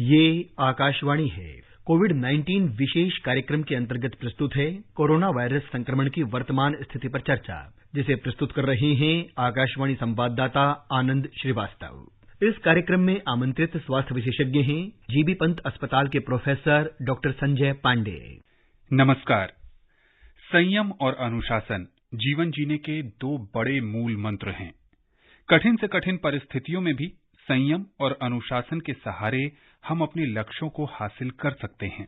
ये आकाशवाणी है। कोविड-19 विशेष कार्यक्रम के अंतर्गत प्रस्तुत है कोरोना वायरस संक्रमण की वर्तमान स्थिति पर चर्चा, जिसे प्रस्तुत कर रहे हैं आकाशवाणी संवाददाता आनंद श्रीवास्तव। इस कार्यक्रम में आमंत्रित स्वास्थ्य विशेषज्ञ हैं जीबी पंत अस्पताल के प्रोफेसर डॉक्टर संजय पांडे। नमस्कार। संयम और अनुशासन जीवन जीने के दो बड़े मूल मंत्र हैं। कठिन से कठिन परिस्थितियों में भी संयम और अनुशासन के सहारे हम अपने लक्ष्यों को हासिल कर सकते हैं।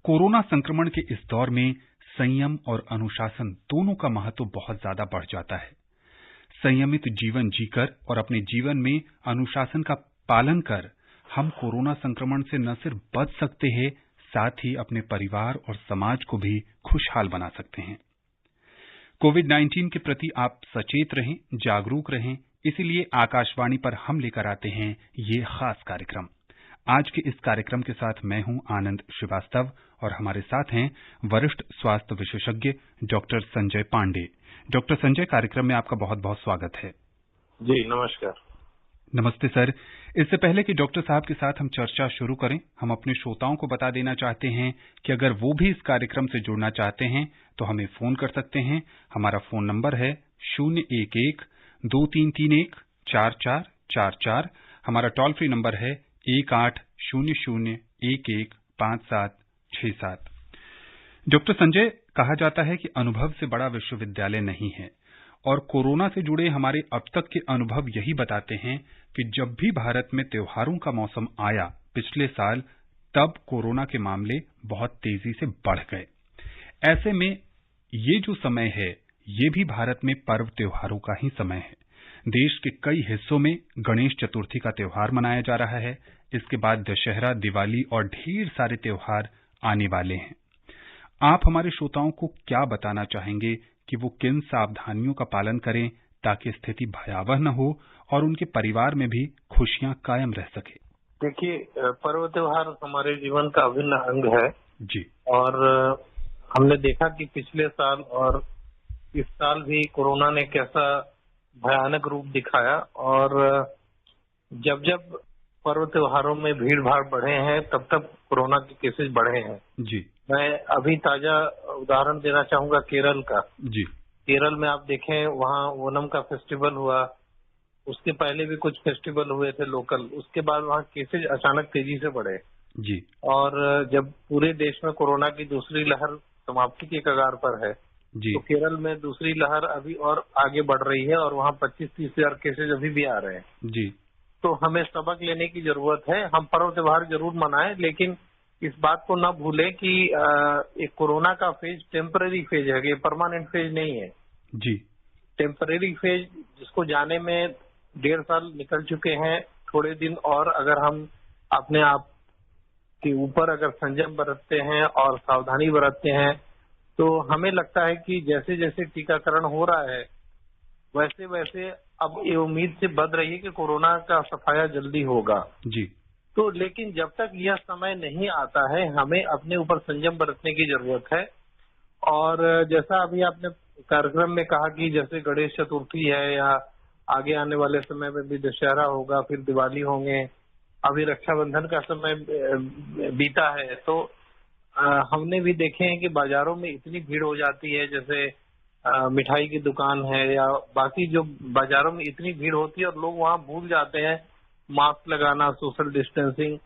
कोरोना संक्रमण के इस दौर में संयम और अनुशासन दोनों का महत्व बहुत ज्यादा बढ़ जाता है। संयमित जीवन जीकर और अपने जीवन में अनुशासन का पालन कर हम कोरोना संक्रमण से न सिर्फ बच सकते हैं, साथ ही अपने परिवार और समाज को भी खुशहाल बना सकते हैं। कोविड-19 के प्रति आप सचेत रहें, जागरूक रहें, इसीलिए आकाशवाणी पर हम लेकर आते हैं ये खास कार्यक्रम। आज के इस कार्यक्रम के साथ मैं हूं आनंद श्रीवास्तव और हमारे साथ हैं वरिष्ठ स्वास्थ्य विशेषज्ञ डॉक्टर संजय पांडे। डॉक्टर संजय, कार्यक्रम में आपका बहुत बहुत स्वागत है। जी नमस्कार। नमस्ते सर। इससे पहले कि डॉक्टर साहब के साथ हम चर्चा शुरू करें, हम अपने श्रोताओं को बता देना चाहते हैं कि अगर वो भी इस कार्यक्रम से जुड़ना चाहते हैं तो हमें फोन कर सकते हैं। हमारा फोन नंबर है 011-2331-4444। हमारा टोल फ्री नंबर है 1800-11-5767। डॉक्टर संजय, कहा जाता है कि अनुभव से बड़ा विश्वविद्यालय नहीं है, और कोरोना से जुड़े हमारे अब तक के अनुभव यही बताते हैं कि जब भी भारत में त्योहारों का मौसम आया पिछले साल, तब कोरोना के मामले बहुत तेजी से बढ़ गए। ऐसे में ये जो समय है, ये भी भारत में पर्व त्योहारों का ही समय है। देश के कई हिस्सों में गणेश चतुर्थी का त्योहार मनाया जा रहा है। इसके बाद दशहरा, दिवाली और ढेर सारे त्योहार आने वाले हैं। आप हमारे श्रोताओं को क्या बताना चाहेंगे कि वो किन सावधानियों का पालन करें ताकि स्थिति भयावह न हो और उनके परिवार में भी खुशियां कायम रह सके? देखिए, पर्व त्योहार हमारे जीवन का अभिन्न अंग है जी। और हमने देखा कि पिछले साल और इस साल भी कोरोना ने कैसा भयानक रूप दिखाया, और जब जब पर्व त्योहारों में भीड़ भाड़ बढ़े हैं तब तब कोरोना के केसेस बढ़े हैं। जी। मैं अभी ताजा उदाहरण देना चाहूंगा केरल का। जी। केरल में आप देखें, वहाँ ओनम का फेस्टिवल हुआ, उसके पहले भी कुछ फेस्टिवल हुए थे लोकल, उसके बाद वहाँ केसेज अचानक तेजी से बढ़े। जी। और जब पूरे देश में कोरोना की दूसरी लहर समाप्ति के कगार पर है, जी। तो केरल में दूसरी लहर अभी और आगे बढ़ रही है और वहाँ 25-30 हजार केसेज अभी भी आ रहे हैं। जी। तो हमें सबक लेने की जरूरत है। हम पर्व त्योहार जरूर मनाएं, लेकिन इस बात को न भूलें कि एक कोरोना का फेज टेम्पररी फेज है, ये परमानेंट फेज नहीं है। जी। टेम्पररी फेज जिसको जाने में 1.5 साल निकल चुके हैं, थोड़े दिन और अगर हम अपने आप के ऊपर अगर संयम बरतते हैं और सावधानी बरतते हैं, तो हमें लगता है कि जैसे जैसे टीकाकरण हो रहा है वैसे वैसे अब ये उम्मीद से बढ़ रही है कि कोरोना का सफाया जल्दी होगा। जी। तो लेकिन जब तक यह समय नहीं आता है, हमें अपने ऊपर संयम बरतने की जरूरत है। और जैसा अभी आपने कार्यक्रम में कहा कि जैसे गणेश चतुर्थी है या आगे आने वाले समय में भी दशहरा होगा, फिर दिवाली होंगे, अभी रक्षाबंधन का समय बीता है, तो हमने भी देखे हैं कि बाजारों में इतनी भीड़ हो जाती है, जैसे मिठाई की दुकान है या बाकी जो बाजारों में इतनी भीड़ होती है और लोग वहाँ भूल जाते हैं मास्क लगाना, सोशल डिस्टेंसिंग।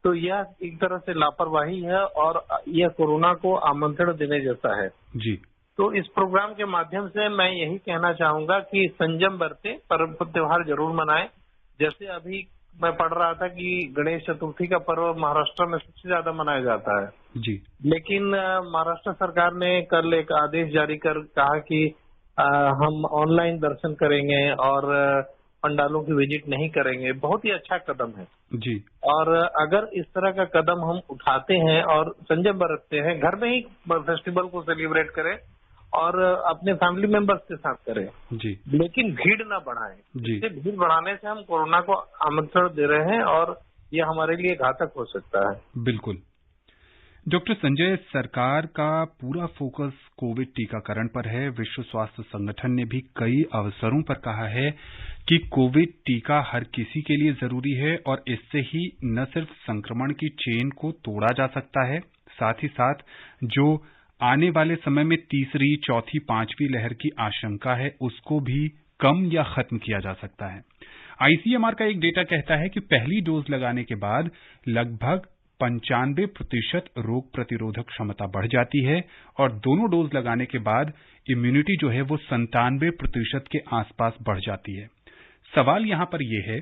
तो यह एक तरह से लापरवाही है और यह कोरोना को आमंत्रण देने जैसा है। जी। तो इस प्रोग्राम के माध्यम से मैं यही कहना चाहूंगा कि संयम बरतें, पर्व त्योहार जरूर मनाएं। जैसे अभी मैं पढ़ रहा था कि गणेश चतुर्थी का पर्व महाराष्ट्र में सबसे ज्यादा मनाया जाता है। जी। लेकिन महाराष्ट्र सरकार ने कल एक आदेश जारी कर कहा कि हम ऑनलाइन दर्शन करेंगे और पंडालों की विजिट नहीं करेंगे। बहुत ही अच्छा कदम है। जी। और अगर इस तरह का कदम हम उठाते हैं और संयम बरतते हैं, घर में ही फेस्टिवल को सेलिब्रेट करें और अपने फैमिली मेंबर्स के साथ करें। जी। लेकिन भीड़ न बढ़ाएं। जी। भीड़ बढ़ाने से हम कोरोना को आमंत्रण दे रहे हैं और यह हमारे लिए घातक हो सकता है। बिल्कुल। डॉक्टर संजय, सरकार का पूरा फोकस कोविड टीकाकरण पर है। विश्व स्वास्थ्य संगठन ने भी कई अवसरों पर कहा है कि कोविड टीका हर किसी के लिए जरूरी है और इससे ही न सिर्फ संक्रमण की चेन को तोड़ा जा सकता है, साथ ही साथ जो आने वाले समय में तीसरी, चौथी, पांचवी लहर की आशंका है उसको भी कम या खत्म किया जा सकता है। आईसीएमआर का एक डेटा कहता है कि पहली डोज लगाने के बाद लगभग 95% रोग प्रतिरोधक क्षमता बढ़ जाती है और दोनों डोज लगाने के बाद इम्यूनिटी जो है वो 97% के आसपास बढ़ जाती है। सवाल यहां पर यह है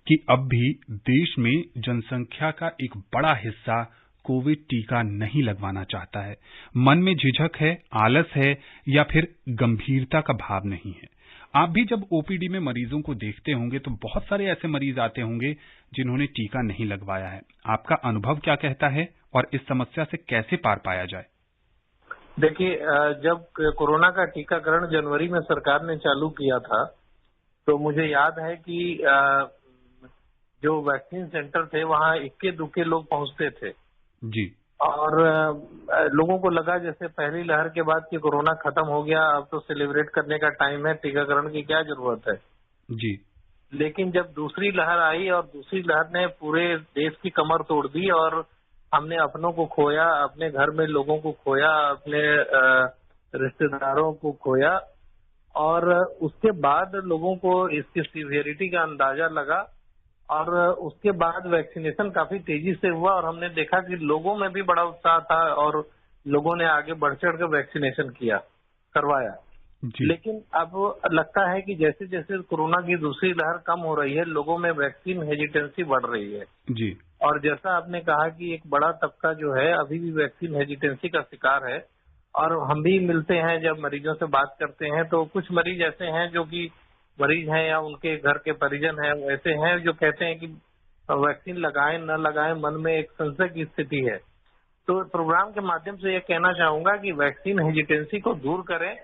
कि अब भी देश में जनसंख्या का एक बड़ा हिस्सा कोविड टीका नहीं लगवाना चाहता है। मन में झिझक है, आलस है या फिर गंभीरता का भाव नहीं है। आप भी जब ओपीडी में मरीजों को देखते होंगे तो बहुत सारे ऐसे मरीज आते होंगे जिन्होंने टीका नहीं लगवाया है। आपका अनुभव क्या कहता है और इस समस्या से कैसे पार पाया जाए? देखिए, जब कोरोना का टीकाकरण जनवरी में सरकार ने चालू किया था तो मुझे याद है कि जो वैक्सीन सेंटर थे वहां इक्के दुक्के लोग पहुंचते थे जी। और लोगों को लगा जैसे पहली लहर के बाद कि कोरोना खत्म हो गया, अब तो सेलिब्रेट करने का टाइम है, टीकाकरण की क्या जरूरत है जी। लेकिन जब दूसरी लहर आई और दूसरी लहर ने पूरे देश की कमर तोड़ दी और हमने अपनों को खोया, अपने घर में लोगों को खोया, अपने रिश्तेदारों को खोया और उसके बाद लोगों को इसकी सीवियरिटी का अंदाजा लगा और उसके बाद वैक्सीनेशन काफी तेजी से हुआ और हमने देखा कि लोगों में भी बड़ा उत्साह था और लोगों ने आगे बढ़ चढ़ कर वैक्सीनेशन करवाया। लेकिन अब लगता है कि जैसे जैसे कोरोना की दूसरी लहर कम हो रही है, लोगों में वैक्सीन हेजिटेंसी बढ़ रही है जी। और जैसा आपने कहा कि एक बड़ा तबका जो है अभी भी वैक्सीन हेजिटेंसी का शिकार है और हम भी मिलते हैं, जब मरीजों से बात करते हैं तो कुछ मरीज ऐसे हैं जो कि मरीज हैं या उनके घर के परिजन हैं, ऐसे हैं जो कहते हैं कि वैक्सीन लगाएं न लगाएं, मन में एक संशय की स्थिति है। तो प्रोग्राम के माध्यम से ये कहना चाहूंगा कि वैक्सीन हेजिटेंसी को दूर करें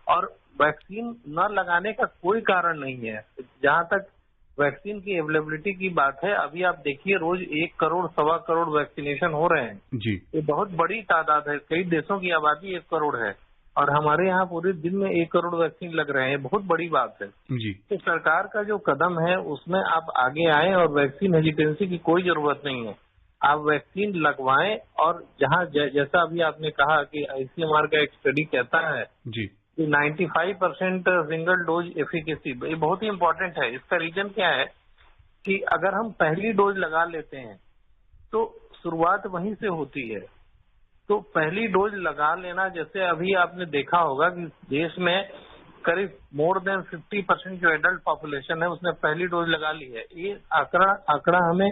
और वैक्सीन न लगाने का कोई कारण नहीं है। जहां तक वैक्सीन की अवेलेबिलिटी की बात है, अभी आप देखिए रोज 1 करोड़, 1.25 करोड़ वैक्सीनेशन हो रहे हैं जी। ये बहुत बड़ी तादाद है। कई देशों की आबादी 1 करोड़ है और हमारे यहाँ पूरे दिन में 1 करोड़ वैक्सीन लग रहे हैं, बहुत बड़ी बात है जी। तो सरकार का जो कदम है उसमें आप आगे आएं और वैक्सीन हेजिटेंसी की कोई जरूरत नहीं है, आप वैक्सीन लगवाएं। और जहां जैसा अभी आपने कहा कि आईसीएमआर का एक स्टडी कहता है जी कि 95% सिंगल डोज एफिकेसी, ये बहुत ही इम्पोर्टेंट है। इसका रीजन क्या है कि अगर हम पहली डोज लगा लेते हैं तो शुरुआत वहीं से होती है, तो पहली डोज लगा लेना, जैसे अभी आपने देखा होगा कि देश में करीब मोर देन 50% जो एडल्ट पॉपुलेशन है उसने पहली डोज लगा ली है। ये आंकड़ा हमें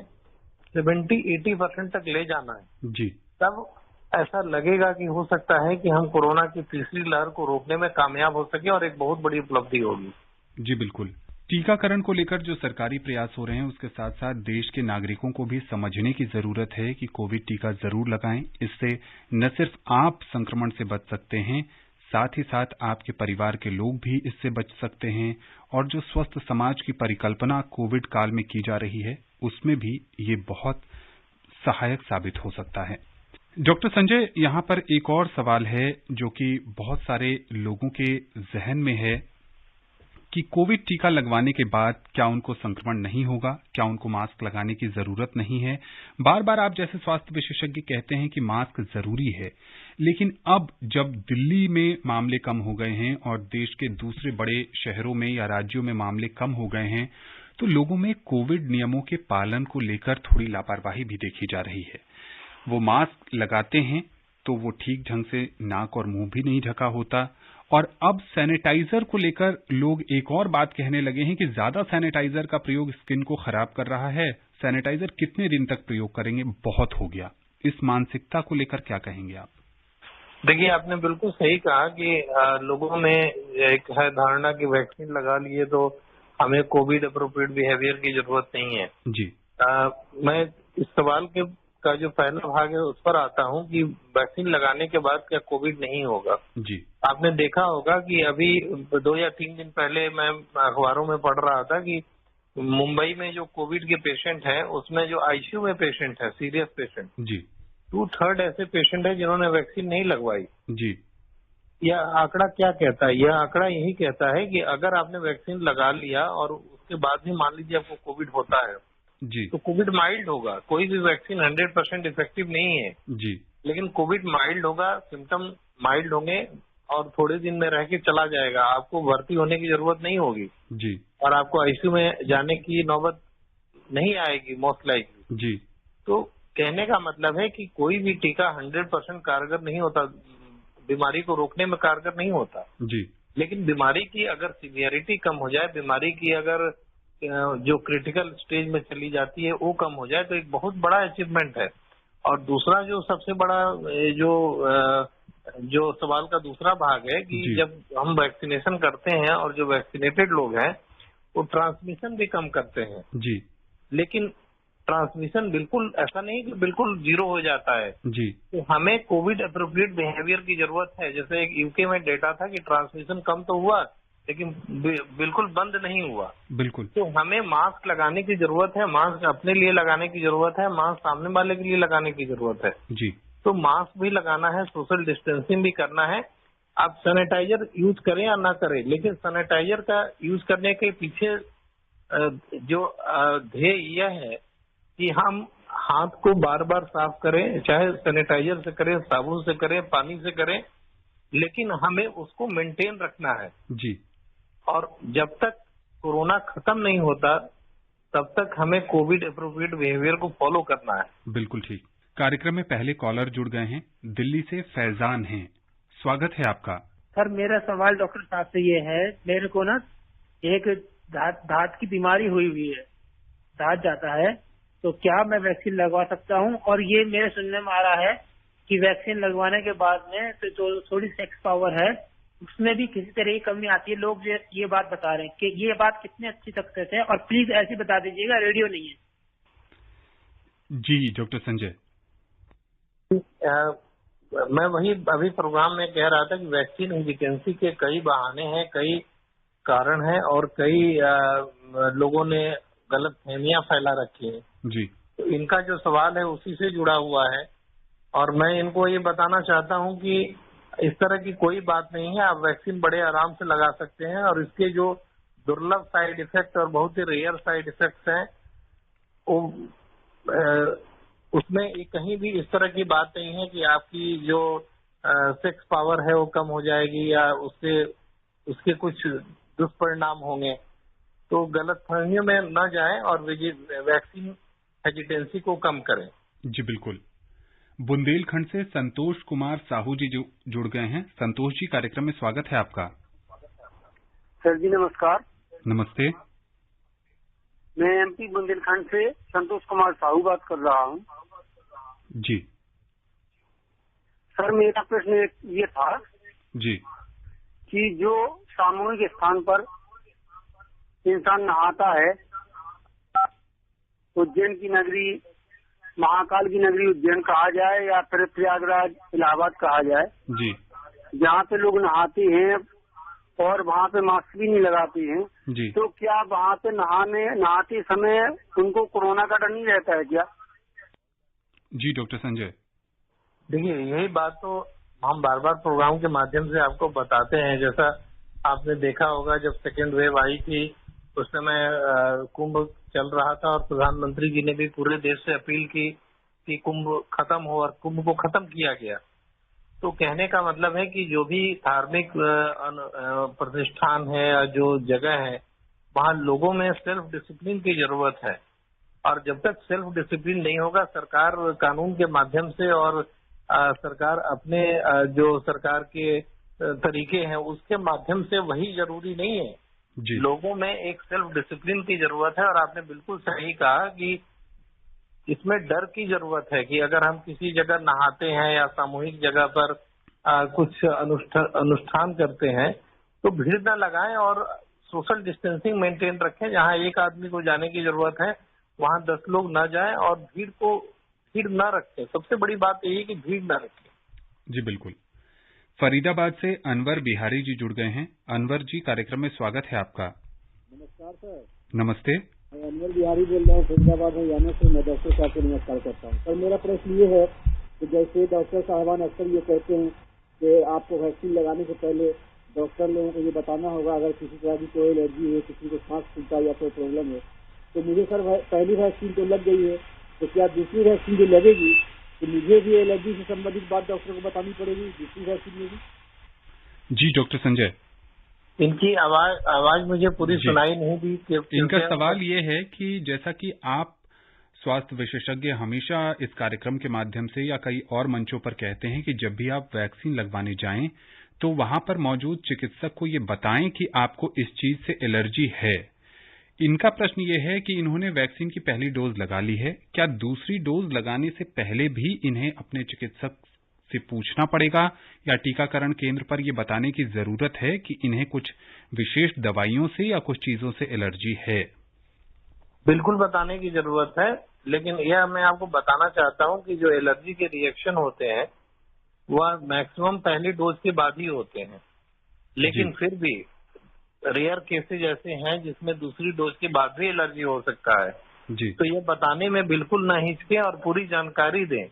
70-80% तक ले जाना है जी। तब ऐसा लगेगा कि हो सकता है कि हम कोरोना की तीसरी लहर को रोकने में कामयाब हो सके और एक बहुत बड़ी उपलब्धि होगी। जी बिल्कुल। टीकाकरण को लेकर जो सरकारी प्रयास हो रहे हैं उसके साथ साथ देश के नागरिकों को भी समझने की जरूरत है कि कोविड टीका जरूर लगाएं। इससे न सिर्फ आप संक्रमण से बच सकते हैं, साथ ही साथ आपके परिवार के लोग भी इससे बच सकते हैं और जो स्वस्थ समाज की परिकल्पना कोविड काल में की जा रही है उसमें भी ये बहुत सहायक साबित हो सकता है। डॉक्टर संजय, यहाँ पर एक और सवाल है जो कि बहुत सारे लोगों के जहन में है कि कोविड टीका लगवाने के बाद क्या उनको संक्रमण नहीं होगा, क्या उनको मास्क लगाने की जरूरत नहीं है। बार बार आप जैसे स्वास्थ्य विशेषज्ञ कहते हैं कि मास्क जरूरी है, लेकिन अब जब दिल्ली में मामले कम हो गए हैं और देश के दूसरे बड़े शहरों में या राज्यों में मामले कम हो गए हैं तो लोगों में कोविड नियमों के पालन को लेकर थोड़ी लापरवाही भी देखी जा रही है। वो मास्क लगाते हैं तो वो ठीक ढंग से नाक और मुंह भी नहीं ढका होता और अब सैनिटाइजर को लेकर लोग एक और बात कहने लगे हैं कि ज्यादा सैनिटाइजर का प्रयोग स्किन को खराब कर रहा है, सैनिटाइजर कितने दिन तक प्रयोग करेंगे, बहुत हो गया। इस मानसिकता को लेकर क्या कहेंगे आप? देखिए, आपने बिल्कुल सही कहा कि लोगों में एक है धारणा कि वैक्सीन लगा लिए तो हमें कोविड अप्रोप्रिएट बिहेवियर की जरूरत नहीं है जी। मैं इस सवाल का जो पहला भाग है उस पर आता हूं कि वैक्सीन लगाने के बाद क्या कोविड नहीं होगा। जी। आपने देखा होगा कि अभी 2 या 3 दिन पहले मैं अखबारों में पढ़ रहा था कि मुंबई में जो कोविड के पेशेंट हैं उसमें जो आईसीयू में पेशेंट है, सीरियस पेशेंट जी, 2/3 ऐसे पेशेंट है जिन्होंने वैक्सीन नहीं लगवाई। जी। यह आंकड़ा क्या कहता है? यह आंकड़ा यही कहता है कि अगर आपने वैक्सीन लगा लिया और उसके बाद भी मान लीजिए आपको कोविड होता है जी। तो कोविड माइल्ड होगा। कोई भी वैक्सीन 100% इफेक्टिव नहीं है, जी। लेकिन कोविड माइल्ड होगा, सिम्टम माइल्ड होंगे और थोड़े दिन में रह के चला जाएगा। आपको भर्ती होने की जरूरत नहीं होगी जी। और आपको आईसीयू में जाने की नौबत नहीं आएगी मोस्ट लाइकली। जी। तो कहने का मतलब है कि कोई भी टीका 100% कारगर नहीं होता, बीमारी को रोकने में कारगर नहीं होता। जी। लेकिन बीमारी की अगर सीवियरिटी कम हो जाए, बीमारी की अगर जो क्रिटिकल स्टेज में चली जाती है वो कम हो जाए तो एक बहुत बड़ा अचीवमेंट है। और दूसरा जो सबसे बड़ा जो सवाल का दूसरा भाग है कि जब हम वैक्सीनेशन करते हैं और जो वैक्सीनेटेड लोग हैं वो ट्रांसमिशन भी कम करते हैं। जी। लेकिन ट्रांसमिशन बिल्कुल ऐसा नहीं कि बिल्कुल जीरो हो जाता है। जी। तो हमें कोविड अप्रोप्रिएट बिहेवियर की जरूरत है। जैसे एक यूके में डेटा था कि ट्रांसमिशन कम तो हुआ लेकिन बिल्कुल बंद नहीं हुआ। बिल्कुल। तो हमें मास्क लगाने की जरूरत है, मास्क अपने लिए लगाने की जरूरत है, मास्क सामने वाले के लिए लगाने की जरूरत है। जी। तो मास्क भी लगाना है, सोशल डिस्टेंसिंग भी करना है। आप सैनिटाइजर यूज करें या ना करें, लेकिन सैनिटाइजर का यूज करने के पीछे जो ध्येय यह है कि हम हाथ को बार बार साफ करें, चाहे सैनिटाइजर से करें, साबुन से करें, पानी से करें, लेकिन हमें उसको मेंटेन रखना है। जी। और जब तक कोरोना खत्म नहीं होता तब तक हमें कोविड अप्रोप्रिएट बिहेवियर को फॉलो करना है। बिल्कुल ठीक। कार्यक्रम में पहले कॉलर जुड़ गए हैं, दिल्ली से फैजान हैं, स्वागत है आपका। सर मेरा सवाल डॉक्टर साहब से ये है, मेरे को ना एक दांत की बीमारी हुई है, दांत जाता है, तो क्या मैं वैक्सीन लगवा सकता हूँ? और ये मेरे सुनने में आ रहा है कि वैक्सीन लगवाने के बाद में तो थोड़ी सेक्स पावर है उसमें भी किसी तरह की कमी आती है। लोग ये बात बता रहे हैं कि ये बात कितनी अच्छी सक्सेस है, और प्लीज ऐसी बता दीजिएगा, रेडियो नहीं है। जी डॉक्टर संजय। मैं वही अभी प्रोग्राम में कह रहा था कि वैक्सीन हेजिटेंसी के कई बहाने हैं, कई कारण हैं और कई लोगों ने गलत फहमियां फैला रखी है। जी। तो इनका जो सवाल है उसी से जुड़ा हुआ है और मैं इनको ये बताना चाहता हूं कि इस तरह की कोई बात नहीं है। आप वैक्सीन बड़े आराम से लगा सकते हैं और इसके जो दुर्लभ साइड इफेक्ट और बहुत ही रेयर साइड इफेक्ट्स हैं वो उसमें कहीं भी इस तरह की बात नहीं है कि आपकी जो सेक्स पावर है वो कम हो जाएगी या उसके कुछ दुष्परिणाम होंगे। तो गलत फहमियों में न जाएं और वैक्सीन हेजिटेंसी को कम करें। जी बिल्कुल। बुंदेलखंड से संतोष कुमार साहू जी जुड़ गए हैं। संतोष जी, कार्यक्रम में स्वागत है आपका। सर जी नमस्कार। नमस्ते। मैं एमपी बुंदेलखंड से संतोष कुमार साहू बात कर रहा हूं। जी सर मेरा प्रश्न ये था जी कि जो सामूहिक स्थान पर इंसान नहाता है, उज्जैन की नगरी, महाकाल की नगरी उज्जैन कहा जाए या फिर प्रयागराज इलाहाबाद कहा जाए, जी, जहाँ पे लोग नहाते हैं और वहाँ पे मास्क भी नहीं लगाते हैं, जी, तो क्या वहाँ पे नहाते समय उनको कोरोना का डर नहीं रहता है क्या? जी डॉक्टर संजय। देखिए यही बात तो हम बार बार प्रोग्राम के माध्यम से आपको बताते हैं। जैसा आपने देखा होगा जब सेकेंड वेव आई थी उस समय कुंभ चल रहा था और प्रधानमंत्री जी ने भी पूरे देश से अपील की कि कुंभ खत्म हो और कुंभ को खत्म किया गया। तो कहने का मतलब है कि जो भी धार्मिक प्रतिष्ठान है या जो जगह है वहाँ लोगों में सेल्फ डिसिप्लिन की जरूरत है और जब तक सेल्फ डिसिप्लिन नहीं होगा सरकार कानून के माध्यम से और सरकार अपने जो सरकार के तरीके हैं उसके माध्यम से वही जरूरी नहीं है। जी। लोगों में एक सेल्फ डिसिप्लिन की जरूरत है और आपने बिल्कुल सही कहा कि इसमें डर की जरूरत है कि अगर हम किसी जगह नहाते हैं या सामूहिक जगह पर कुछ अनुष्ठान करते हैं तो भीड़ न लगाएं और सोशल डिस्टेंसिंग मेंटेन रखें। जहां एक आदमी को जाने की जरूरत है वहां 10 लोग न जाएं और भीड़ न रखें। सबसे बड़ी बात यही है कि भीड़ न रखें। जी बिल्कुल। फरीदाबाद से अनवर बिहारी जी जुड़ गए हैं। अनवर जी, कार्यक्रम में स्वागत है आपका। नमस्कार सर। नमस्ते। मैं अनवर बिहारी बोल रहा हूँ फरीदाबाद हरियाणा से। मैं डॉक्टर साहब को नमस्कार करता हूँ। सर मेरा प्रश्न ये है तो जैसे डॉक्टर साहबान अक्सर ये कहते हैं कि आपको वैक्सीन लगाने से पहले डॉक्टर लोगों को ये बताना होगा अगर किसी तरह की कोई एलर्जी है, किसी को सांस फूलता है या कोई प्रॉब्लम है। तो मुझे सर पहली वैक्सीन तो लग गई है, तो क्या दूसरी वैक्सीन जो लगेगी तो मुझे भी एलर्जी से संबंधित बात डॉक्टर को बतानी पड़ेगी दूसरी वैक्सीन में भी? जी डॉक्टर संजय, इनकी आवाज मुझे पूरी सुनाई नहीं दी। इनका सवाल ये है कि जैसा कि आप स्वास्थ्य विशेषज्ञ हमेशा इस कार्यक्रम के माध्यम से या कई और मंचों पर कहते हैं कि जब भी आप वैक्सीन लगवाने जाएं तो वहां पर मौजूद चिकित्सक को ये बताएं कि आपको इस चीज से एलर्जी है। इनका प्रश्न ये है कि इन्होंने वैक्सीन की पहली डोज लगा ली है, क्या दूसरी डोज लगाने से पहले भी इन्हें अपने चिकित्सक से पूछना पड़ेगा या टीकाकरण केंद्र पर यह बताने की जरूरत है कि इन्हें कुछ विशेष दवाइयों से या कुछ चीजों से एलर्जी है? बिल्कुल बताने की जरूरत है, लेकिन यह मैं आपको बताना चाहता हूं कि जो एलर्जी के रिएक्शन होते हैं वह मैक्सिमम पहली डोज के बाद ही होते हैं, लेकिन फिर भी रेयर केसेज ऐसे हैं जिसमें दूसरी डोज के बाद भी एलर्जी हो सकता है जी। तो ये बताने में बिल्कुल ना हिचकें और पूरी जानकारी दें।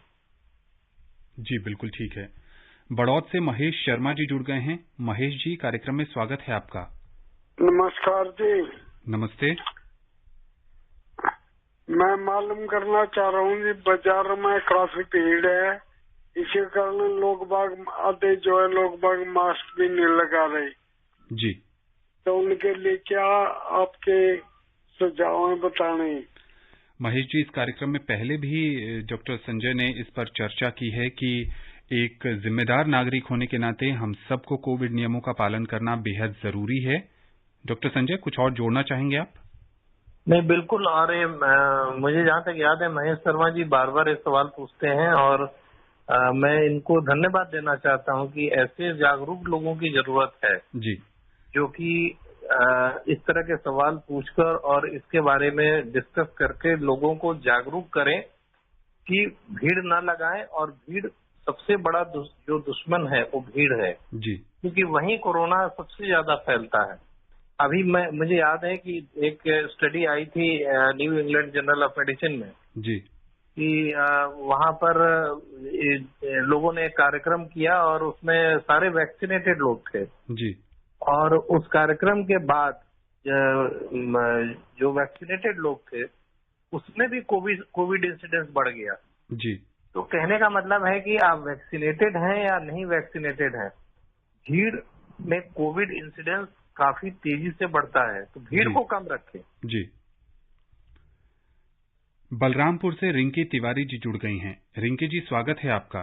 जी बिल्कुल ठीक है। बड़ौद से महेश शर्मा जी जुड़ गए हैं। महेश जी, कार्यक्रम में स्वागत है आपका। नमस्कार जी। नमस्ते। मैं मालूम करना चाह रहा हूँ जी, बाजार में काफी भीड़ है, इसी कारण लोग बाग आधे जो है लोग बाग मास्क भी नहीं लगा रहे जी। तो उनके लिए क्या आपके सुझाव हैं बताने? महेश जी, इस कार्यक्रम में पहले भी डॉक्टर संजय ने इस पर चर्चा की है कि एक जिम्मेदार नागरिक होने के नाते हम सबको कोविड नियमों का पालन करना बेहद जरूरी है। डॉक्टर संजय, कुछ और जोड़ना चाहेंगे आप? नहीं, बिल्कुल। और मुझे जहाँ तक याद है महेश शर्मा जी बार बार ये सवाल पूछते हैं और मैं इनको धन्यवाद देना चाहता हूँ कि ऐसे जागरूक लोगों की जरूरत है जी, जो कि इस तरह के सवाल पूछकर और इसके बारे में डिस्कस करके लोगों को जागरूक करें कि भीड़ न लगाएं। और भीड़ सबसे बड़ा जो दुश्मन है वो भीड़ है जी, क्योंकि वहीं कोरोना सबसे ज्यादा फैलता है। अभी मुझे याद है कि एक स्टडी आई थी new England journal of medicine में जी कि वहां पर लोगों ने एक कार्यक्रम किया और उसमें सारे वैक्सीनेटेड लोग थे जी, और उस कार्यक्रम के बाद जो वैक्सीनेटेड लोग थे उसमें भी कोविड इंसिडेंस बढ़ गया जी। तो कहने का मतलब है कि आप वैक्सीनेटेड हैं या नहीं वैक्सीनेटेड हैं, भीड़ में कोविड इंसिडेंस काफी तेजी से बढ़ता है, तो भीड़ को कम रखें। जी। बलरामपुर से रिंकी तिवारी जी जुड़ गई हैं। रिंकी जी, स्वागत है आपका।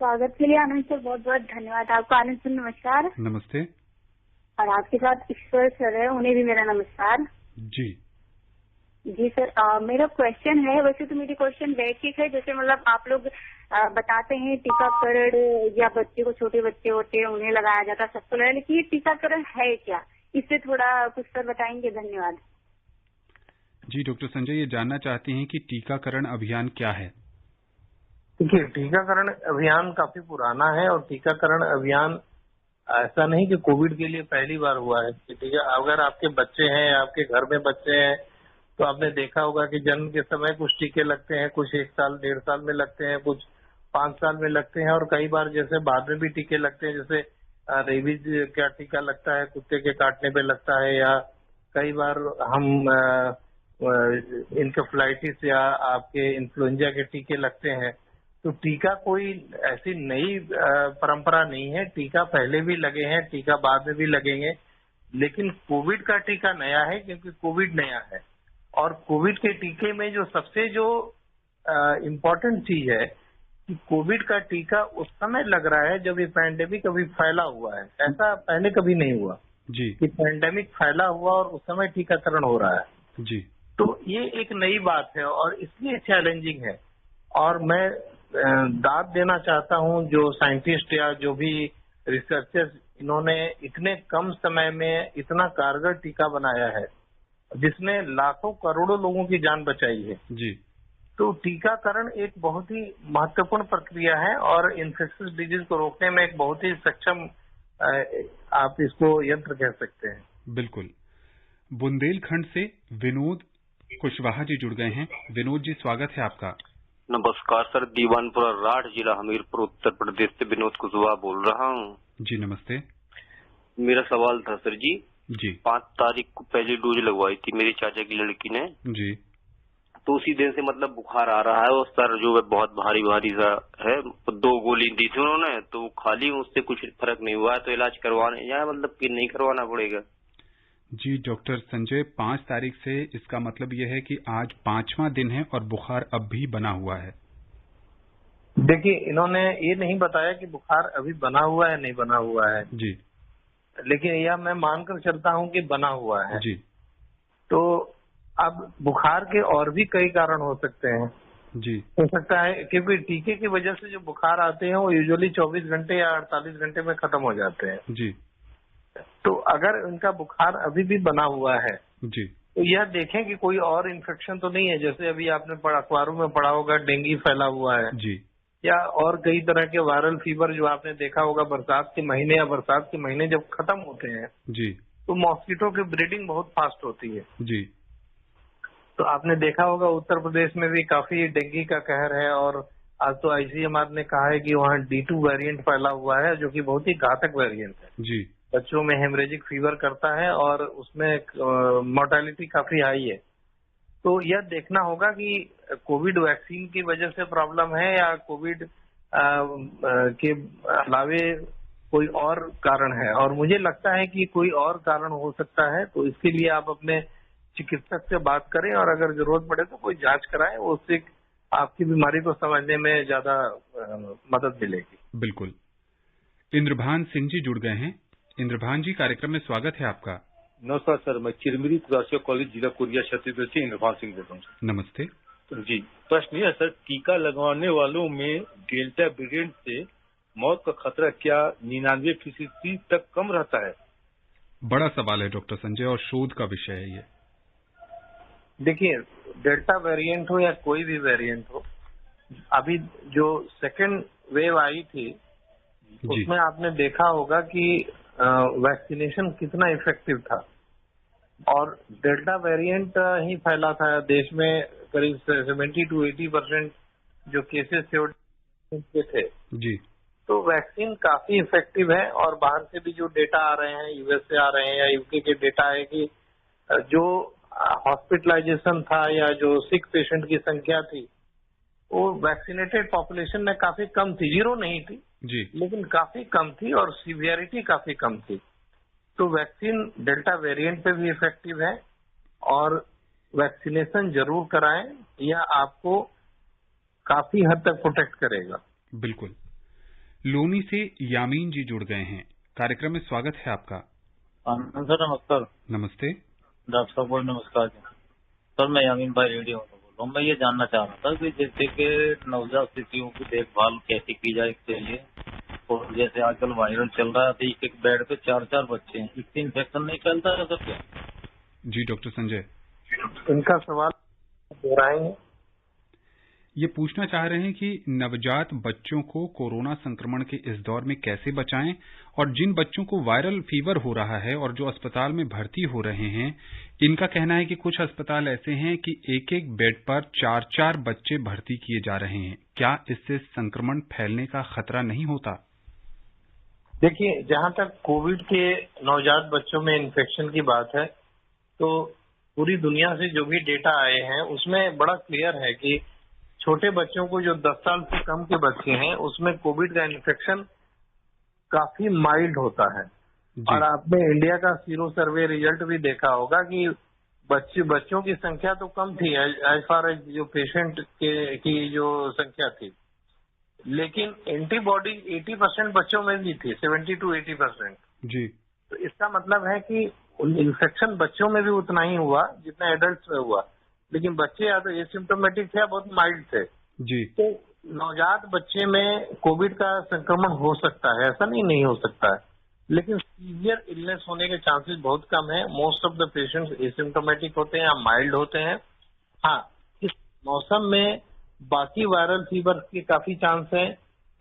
स्वागत के लिए आनंद सर बहुत बहुत धन्यवाद आपको। आनंद सर नमस्कार। नमस्ते। और आपके साथ ईश्वर सर है, उन्हें भी मेरा नमस्कार। जी जी सर, मेरा क्वेश्चन है, वैसे तो मेरी क्वेश्चन बेसिक है, जैसे मतलब आप लोग बताते हैं टीकाकरण या बच्चे को, छोटे बच्चे होते हैं उन्हें लगाया जाता है, सबको लगाया, लेकिन ये टीकाकरण है क्या, इससे थोड़ा कुछ सर बताएंगे? धन्यवाद। जी डॉक्टर संजय, ये जानना चाहते हैं कि टीकाकरण अभियान क्या है? देखिए, टीकाकरण अभियान काफी पुराना है और टीकाकरण अभियान ऐसा नहीं कि कोविड के लिए पहली बार हुआ है। ठीक है, अगर आपके बच्चे हैं, आपके घर में बच्चे हैं, तो आपने देखा होगा कि जन्म के समय कुछ टीके लगते हैं, कुछ 1 साल 1.5 साल में लगते हैं, कुछ 5 साल में लगते हैं और कई बार जैसे बाद में भी टीके लगते हैं, जैसे रेबीज का टीका लगता है, कुत्ते के काटने पे लगता है, या कई बार हम इनकेफ्लाइटिस या आपके इन्फ्लुएंजा के टीके लगते हैं। तो टीका कोई ऐसी नई परंपरा नहीं है, टीका पहले भी लगे हैं, टीका बाद में भी लगेंगे, लेकिन कोविड का टीका नया है क्योंकि कोविड नया है। और कोविड के टीके में जो सबसे जो इम्पोर्टेंट चीज है कि कोविड का टीका उस समय लग रहा है जब ये पैंडेमिक अभी फैला हुआ है, ऐसा पहले कभी नहीं हुआ जी कि पैंडेमिक फैला हुआ और उस समय टीकाकरण हो रहा है जी। तो ये एक नई बात है और इसलिए चैलेंजिंग है। और मैं दाद देना चाहता हूं जो साइंटिस्ट या जो भी रिसर्चर्स, इन्होंने इतने कम समय में इतना कारगर टीका बनाया है जिसने लाखों करोड़ों लोगों की जान बचाई है जी। तो टीकाकरण एक बहुत ही महत्वपूर्ण प्रक्रिया है और इन्फेक्शियस डिजीज को रोकने में एक बहुत ही सक्षम आप इसको यंत्र कह सकते हैं। बिल्कुल। बुंदेलखंड से विनोद कुशवाहा जी जुड़ गए हैं। विनोद जी, स्वागत है आपका। नमस्कार सर, दीवानपुरा राठ, जिला हमीरपुर, उत्तर प्रदेश से विनोद कुशवाहा बोल रहा हूँ। जी नमस्ते। मेरा सवाल था सर जी, 5 तारीख को पहली डोज लगवाई थी मेरी चाचा की लड़की ने जी, तो उसी दिन से मतलब बुखार आ रहा है और सर जो है बहुत भारी भारी सा है। 2 गोली दी थी उन्होंने, तो वो खाली, उससे कुछ फर्क नहीं हुआ है, तो इलाज करवाने या मतलब कि नहीं करवाना पड़ेगा? जी डॉक्टर संजय, 5 तारीख से इसका मतलब यह है कि आज 5वां दिन है और बुखार अब भी बना हुआ है। देखिए, इन्होंने ये नहीं बताया कि बुखार अभी बना हुआ है नहीं बना हुआ है जी, लेकिन यह मैं मानकर चलता हूं कि बना हुआ है जी तो अब बुखार के और भी कई कारण हो सकते हैं। जी, हो सकता है क्योंकि टीके की वजह से जो बुखार आते हैं वो यूजुअली 24 घंटे या 48 घंटे में खत्म हो जाते हैं। जी तो अगर उनका बुखार अभी भी बना हुआ है जी, तो यह देखें कि कोई और इन्फेक्शन तो नहीं है। जैसे अभी आपने अखबारों में पढ़ा होगा डेंगू फैला हुआ है जी, या और कई तरह के वायरल फीवर जो आपने देखा होगा बरसात के महीने या बरसात के महीने जब खत्म होते हैं जी, तो मॉस्किटो की ब्रीडिंग बहुत फास्ट होती है। जी, तो आपने देखा होगा उत्तर प्रदेश में भी काफी डेंगू का कहर है और आज तो आईसीएमआर ने कहा है कि वहाँ D2 वेरिएंट फैला हुआ है जो कि बहुत ही घातक वेरिएंट है। जी, बच्चों में हेमरेजिक फीवर करता है और उसमें मोर्टेलिटी काफी हाई है। तो यह देखना होगा कि कोविड वैक्सीन की वजह से प्रॉब्लम है या कोविड के अलावे कोई और कारण है, और मुझे लगता है कि कोई और कारण हो सकता है। तो इसके लिए आप अपने चिकित्सक से बात करें और अगर जरूरत पड़े तो कोई जांच कराएं, उससे आपकी बीमारी को समझने में ज्यादा मदद मिलेगी। बिल्कुल। इंद्रभान सिंह जी जुड़ गए हैं। इंद्रभान जी, कार्यक्रम में स्वागत है आपका। नमस्कार सर, मैं चिरमिरी कुरासिया कॉलेज जिला कोरिया छत्तीसगढ़ से इंद्रभान सिंह बोल रहा हूँ। नमस्ते। तो जी, प्रश्न यह है सर, टीका लगवाने वालों में डेल्टा वेरिएंट से मौत का खतरा क्या 99% तक कम रहता है? बड़ा सवाल है डॉक्टर संजय और शोध का विषय है ये। देखिए, डेल्टा वेरिएंट हो या कोई भी वेरिएंट हो, अभी जो सेकेंड वेव आई थी उसमें आपने देखा होगा कि वैक्सीनेशन कितना इफेक्टिव था और डेल्टा वेरिएंट ही फैला था देश में। करीब 70 to 80% जो केसेस थे जी, तो वैक्सीन काफी इफेक्टिव है। और बाहर से भी जो डेटा आ रहे हैं, यूएस से आ रहे हैं या यूके के डेटा है कि जो हॉस्पिटलाइजेशन था या जो सिक पेशेंट की संख्या थी वो वैक्सीनेटेड पॉपुलेशन में काफी कम थी, 0 नहीं थी जी, लेकिन काफी कम थी और सीवियरिटी काफी कम थी। तो वैक्सीन डेल्टा वेरिएंट पे भी इफेक्टिव है और वैक्सीनेशन जरूर कराएं, यह आपको काफी हद तक प्रोटेक्ट करेगा। बिल्कुल। लोनी से यामीन जी जुड़ गए हैं। कार्यक्रम में स्वागत है आपका। सर नमस्कार। नमस्ते डॉक्टर साहब नमस्कार सर, मैं यामीन भाई रेडियो से बोल रहा हूँ। मैं ये जानना चाह रहा था कि जैसे कि नवजात शिशुओं की देखभाल कैसे की जाए इसके लिए, और जैसे आजकल वायरल चल रहा है तो एक बेड पे 4-4 बच्चे हैं, इससे इन्फेक्शन नहीं फैलता है सर क्या? जी डॉक्टर संजय, इनका सवाल दोहराएंगे। ये पूछना चाह रहे हैं कि नवजात बच्चों को कोरोना संक्रमण के इस दौर में कैसे बचाएं, और जिन बच्चों को वायरल फीवर हो रहा है और जो अस्पताल में भर्ती हो रहे हैं, इनका कहना है कि कुछ अस्पताल ऐसे हैं कि एक बेड पर 4-4 बच्चे भर्ती किए जा रहे हैं। क्या इससे संक्रमण फैलने का खतरा नहीं होता? देखिए, जहां तक कोविड के नवजात बच्चों में इन्फेक्शन की बात है तो पूरी दुनिया से जो भी डेटा आए हैं उसमें बड़ा क्लियर है कि छोटे बच्चों को, जो 10 साल से कम के बच्चे हैं, उसमें कोविड का इन्फेक्शन काफी माइल्ड होता है। और आपने इंडिया का सीरो सर्वे रिजल्ट भी देखा होगा कि बच्चों की संख्या तो कम थी एज फार एज जो पेशेंट की जो संख्या थी, लेकिन एंटीबॉडी 80% बच्चों में भी थी, 70 to 80%। जी, तो इसका मतलब है कि इन्फेक्शन बच्चों में भी उतना ही हुआ जितना एडल्ट में हुआ, लेकिन बच्चे या तो एसिम्प्टोमेटिक थे या बहुत माइल्ड थे। जी, तो नवजात बच्चे में कोविड का संक्रमण हो सकता है, ऐसा नहीं हो सकता है, लेकिन सीवियर इलनेस होने के चांसेस बहुत कम है। Most of the patients asymptomatic होते हैं या माइल्ड होते हैं। हाँ, इस मौसम में बाकी वायरल फीवर के काफी चांस हैं,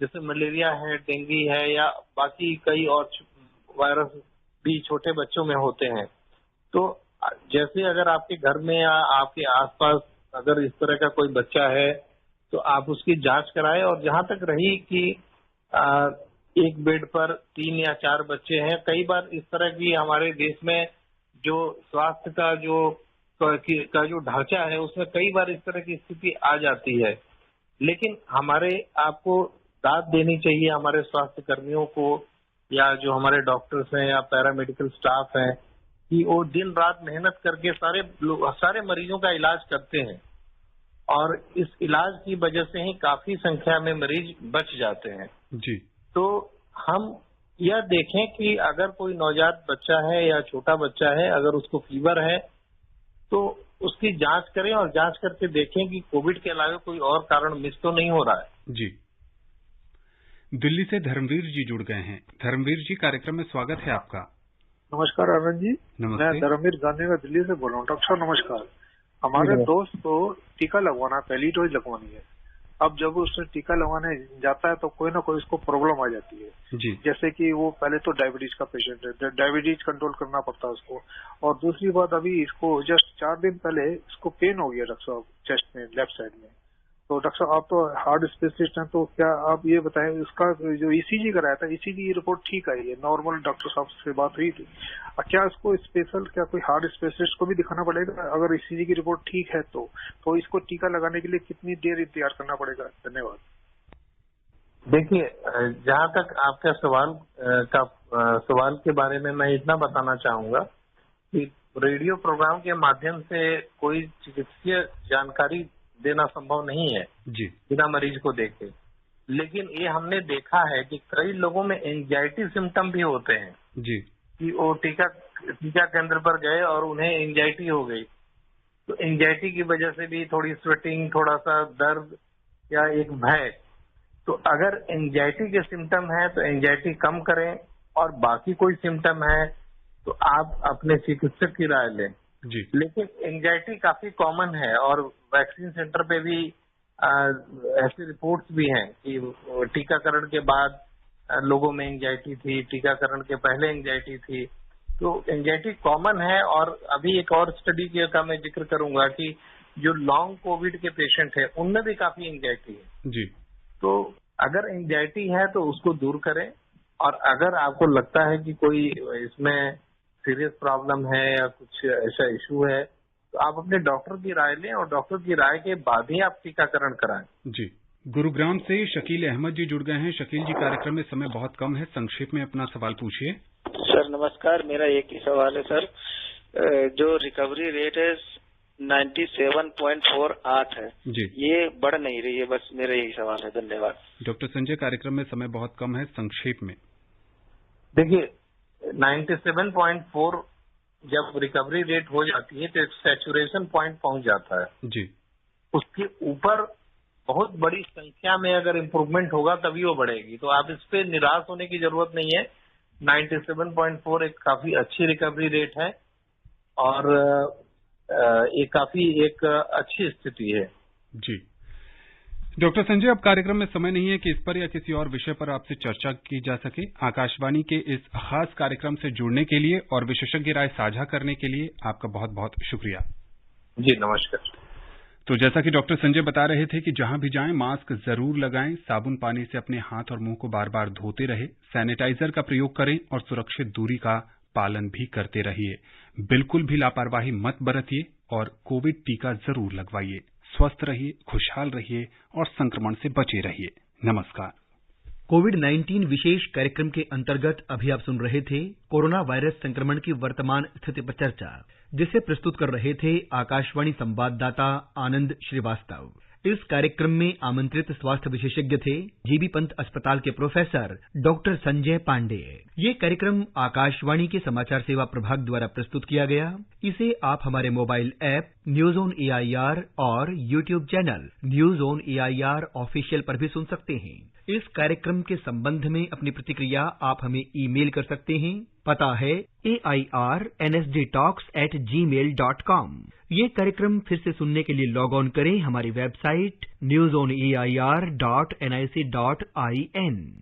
जैसे मलेरिया है, डेंगू है या बाकी कई और वायरस भी छोटे बच्चों में होते हैं। तो जैसे अगर आपके घर में या आपके आसपास अगर इस तरह का कोई बच्चा है तो आप उसकी जांच कराएं। और जहां तक रही कि एक बेड पर 3 या 4 बच्चे हैं, कई बार इस तरह की हमारे देश में जो स्वास्थ्य का जो ढांचा है उसमें कई बार इस तरह की स्थिति आ जाती है। लेकिन आपको दाद देनी चाहिए हमारे स्वास्थ्य कर्मियों को या जो हमारे डॉक्टर्स हैं या पैरामेडिकल स्टाफ हैं कि वो दिन रात मेहनत करके सारे मरीजों का इलाज करते हैं और इस इलाज की वजह से ही काफी संख्या में मरीज बच जाते हैं जी। तो हम यह देखें कि अगर कोई नवजात बच्चा है या छोटा बच्चा है, अगर उसको फीवर है तो उसकी जांच करें और जांच करके देखें कि कोविड के अलावा कोई और कारण मिस तो नहीं हो रहा है। जी। दिल्ली से धर्मवीर जी जुड़ गए हैं। धर्मवीर जी, कार्यक्रम में स्वागत है आपका। नमस्कार आनंद जी। नमस्ते। मैं धर्मवीर गांधी दिल्ली से बोल रहा हूँ। डॉक्टर साहब नमस्कार। हमारे दोस्त को टीका लगवाना, पहली डोज लगवानी है। अब जब उसने टीका लगवाने जाता है तो कोई ना कोई उसको प्रॉब्लम आ जाती है जी। जैसे कि वो पहले तो डायबिटीज का पेशेंट है, डायबिटीज कंट्रोल करना पड़ता है उसको। और दूसरी बात, अभी इसको जस्ट 4 दिन पहले इसको पेन हो गया डॉक्टर साहब चेस्ट में, लेफ्ट साइड में। तो डॉक्टर साहब आप तो हार्ट स्पेशलिस्ट हैं, तो क्या आप ये बताएं उसका जो ईसीजी कराया था, ईसीजी रिपोर्ट ठीक आई है, नॉर्मल डॉक्टर साहब से बात हुई थी। क्या इसको स्पेशल क्या कोई हार्ट स्पेशलिस्ट को भी दिखाना पड़ेगा? अगर ईसीजी की रिपोर्ट ठीक है तो इसको टीका लगाने के लिए कितनी देर इंतजार करना पड़ेगा? धन्यवाद। देखिए, जहां तक आपका सवाल के बारे में मैं इतना बताना चाहूंगा कि रेडियो प्रोग्राम के माध्यम से कोई चिकित्सीय जानकारी देना संभव नहीं है जी, बिना मरीज को देखे। लेकिन ये हमने देखा है कि कई लोगों में एंजाइटी सिम्टम भी होते हैं जी, कि वो टीका केंद्र पर गए और उन्हें एंजाइटी हो गई। तो एंजाइटी की वजह से भी थोड़ी स्वेटिंग, थोड़ा सा दर्द या एक भय। तो अगर एंजाइटी के सिम्टम है तो एंजाइटी कम करें, और बाकी कोई सिम्टम है तो आप अपने चिकित्सक की राय लें जी। लेकिन एंजाइटी काफी कॉमन है और वैक्सीन सेंटर पे भी ऐसी रिपोर्ट्स भी हैं कि टीकाकरण के बाद लोगों में एंजाइटी थी, टीकाकरण के पहले एंजाइटी थी। तो एंजाइटी कॉमन है। और अभी एक और स्टडी का मैं जिक्र करूंगा कि जो लॉन्ग कोविड के पेशेंट है उनमें भी काफी एंजाइटी है जी। तो अगर एंजाइटी है तो उसको दूर करें, और अगर आपको लगता है कि कोई इसमें सीरियस प्रॉब्लम है या कुछ ऐसा इशू है तो आप अपने डॉक्टर की राय लें, और डॉक्टर की राय के बाद ही आप टीकाकरण कराएं। जी। गुरुग्राम से शकील अहमद जी जुड़ गए हैं। शकील जी, कार्यक्रम में समय बहुत कम है, संक्षेप में अपना सवाल पूछिए। सर नमस्कार, मेरा एक ही सवाल है सर। जो रिकवरी रेट है 97.48 है जी, ये बढ़ नहीं रही है, बस मेरा यही सवाल है। धन्यवाद। डॉक्टर संजय, कार्यक्रम में समय बहुत कम है, संक्षेप में। देखिए, 97.4 जब रिकवरी रेट हो जाती है तो एक सैचुरेशन पॉइंट पहुंच जाता है जी। उसके ऊपर बहुत बड़ी संख्या में अगर इम्प्रूवमेंट होगा तभी वो बढ़ेगी। तो आप इस पे निराश होने की जरूरत नहीं है। 97.4 एक काफी अच्छी रिकवरी रेट है और ये काफी एक अच्छी स्थिति है। जी। डॉक्टर संजय, अब कार्यक्रम में समय नहीं है कि इस पर या किसी और विषय पर आपसे चर्चा की जा सके। आकाशवाणी के इस खास कार्यक्रम से जुड़ने के लिए और विशेषज्ञ राय साझा करने के लिए आपका बहुत बहुत शुक्रिया। जी नमस्कार। तो जैसा कि डॉक्टर संजय बता रहे थे कि जहां भी जाएं मास्क जरूर लगाएं, साबुन पानी से अपने हाथ और मुंह को बार बार धोते रहे, सैनिटाइजर का प्रयोग करें और सुरक्षित दूरी का पालन भी करते रहिए। बिल्कुल भी लापरवाही मत बरतिए और कोविड टीका जरूर लगवाइए। स्वस्थ रहिए, खुशहाल रहिए और संक्रमण से बचे रहिए। नमस्कार। कोविड-19 विशेष कार्यक्रम के अंतर्गत अभी आप सुन रहे थे कोरोना वायरस संक्रमण की वर्तमान स्थिति पर चर्चा, जिसे प्रस्तुत कर रहे थे आकाशवाणी संवाददाता आनंद श्रीवास्तव। इस कार्यक्रम में आमंत्रित स्वास्थ्य विशेषज्ञ थे जीबी पंत अस्पताल के प्रोफेसर डॉक्टर संजय पांडे। ये कार्यक्रम आकाशवाणी के समाचार सेवा प्रभाग द्वारा प्रस्तुत किया गया। इसे आप हमारे mobile app news on AIR और YouTube channel news on AIR official पर भी सुन सकते हैं। इस कार्यक्रम के संबंध में अपनी प्रतिक्रिया आप हमें ईमेल कर सकते हैं। पता है airnsdtalks@gmail.com। ये कार्यक्रम फिर से सुनने के लिए लॉग ऑन करें हमारी वेबसाइट newsonair.nic.in।